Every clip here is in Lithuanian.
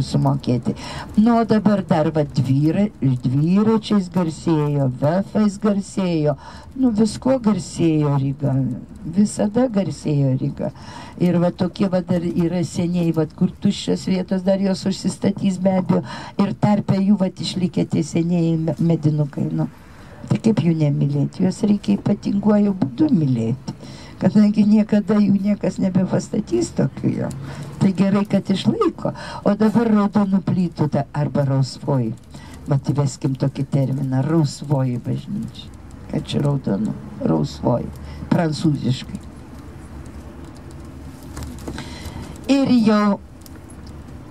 sumokėti. Nu, o dabar dar va dviračiais garsėjo, vefais garsėjo, nu visko garsėjo Ryga, visada garsėjo Ryga. Ir va tokie va dar yra seniai, va kur tuščios vietos, dar jos užsistatys be abejo, ir tarpe jų va išlikę tie senieji medinukai, nu. Tai kaip jų nemylėti, juos reikia ypatinguoju būdu mylėti, kadangi niekada jų niekas nebepastatys tokių jau. Tai gerai, kad išlaiko. O dabar raudonų plytų arba rausvoji. Mat, įveskim tokį terminą, rausvoji bažnyčia. Kad čia raudonų, rausvoji, prancūziškai. Ir jau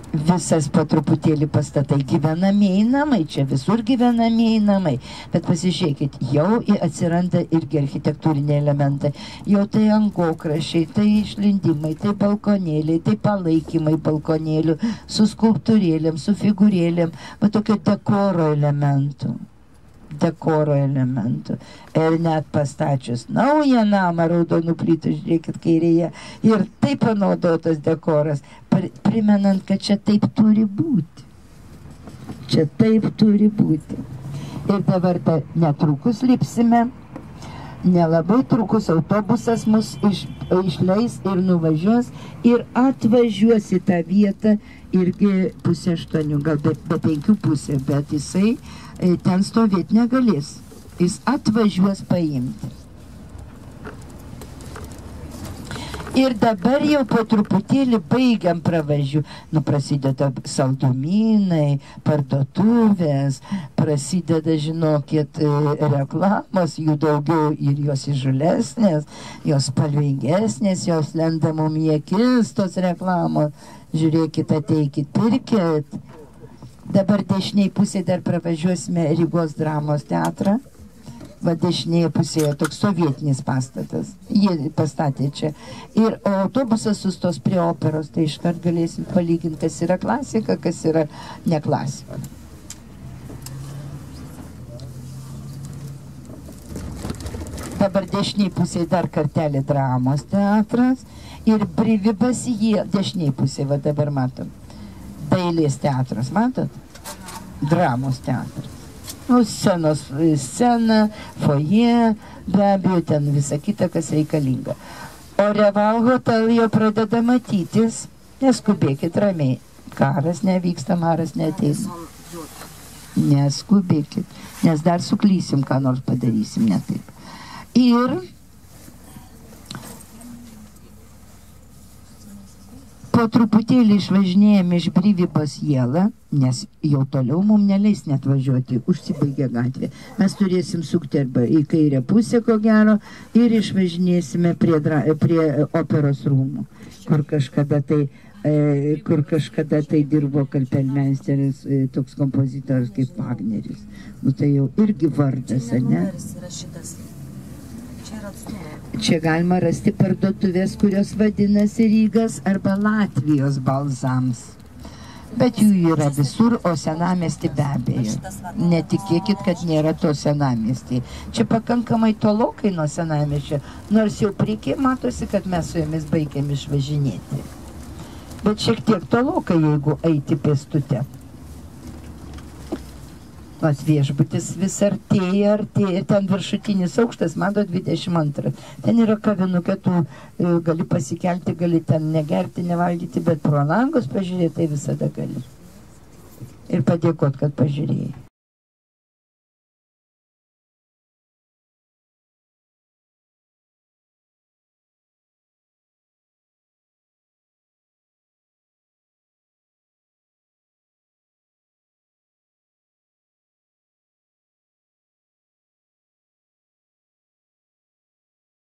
visas po truputėlį pastatai gyvenamieji namai, čia visur gyvenamieji namai, bet pasižiūrėkit, jau atsiranda irgi architektūriniai elementai, jau tai angokrašiai, tai išlindimai, tai balkonėliai, tai palaikymai balkonėlių, su skulptūrėlėm, su figūrėlėm, va tokio dekoro elementų. Ir net pastačius naują namą raudonų plytų, žiūrėkit kairėje, ir taip panaudotas dekoras, primenant, kad čia taip turi būti. Čia taip turi būti. Ir dabar netrukus lipsime, nelabai trukus autobusas mus išleis ir nuvažiuos ir atvažiuos į tą vietą irgi 7:30, gal be 5:30, bet jisai ten stovėti negalės. Jis atvažiuos paimti. Ir dabar jau po truputėlį baigiam pravažiu. Nu, prasideda saldumynai, parduotuvės, prasideda, žinokit, reklamos, jų daugiau ir jos įžulesnės, jos spalvingesnės, jos lenda mum į akis, tos reklamos. Žiūrėkit, ateikit, pirkit. Dabar dešiniai pusėje dar pravažiuosime Rygos dramos teatrą. Va dešinėje pusėje toks sovietinis pastatas. Jie pastatė čia. Ir autobusas sustos prie operos, tai iškart galėsim palyginti, kas yra klasika, kas yra ne klasika. Dabar dešiniai pusėje dar kartelį dramos teatras. Ir Brivibas jie, dešiniai pusėje, va dabar matom. Dailės teatras, matot? Dramos teatras. Nu, scena, foje, be abejo, ten visa kita, kas reikalinga. O Reval Hotel jau pradeda matytis, neskubėkit ramiai. Karas nevyksta, maras neateina. Neskubėkit, nes dar suklysim, ką nors padarysim, ne taip. Ir po truputėlį išvažinėjame iš Brivibos Jelą, nes jau toliau mums neleis net važiuoti, užsibaigė gatvė. Mes turėsim sukti arba į kairę pusę, ko gero, ir išvažinėsime prie operos rūmų, kur kažkada tai dirbo kapelmeisteris, toks kompozitorius kaip Wagneris. Nu tai jau irgi vardas, ne? Čia galima rasti parduotuvės, kurios vadinasi Rygas arba Latvijos balzams. Bet jų yra visur, o senamiestį be abejo. Netikėkit, kad nėra to senamiestį. Čia pakankamai tolokai nuo senamiesčio, nors jau priekyje matosi, kad mes su jomis baigiam išvažinėti. Bet šiek tiek tolokai, jeigu eiti pėstute. Nors viešbutis vis artėja, ten viršutinis aukštas, mato 22. Ten yra kavinukė, tu gali pasikelti, gali ten negerti, nevalgyti, bet pro langus pažiūrėti tai visada gali. Ir padėkot, kad pažiūrėjai.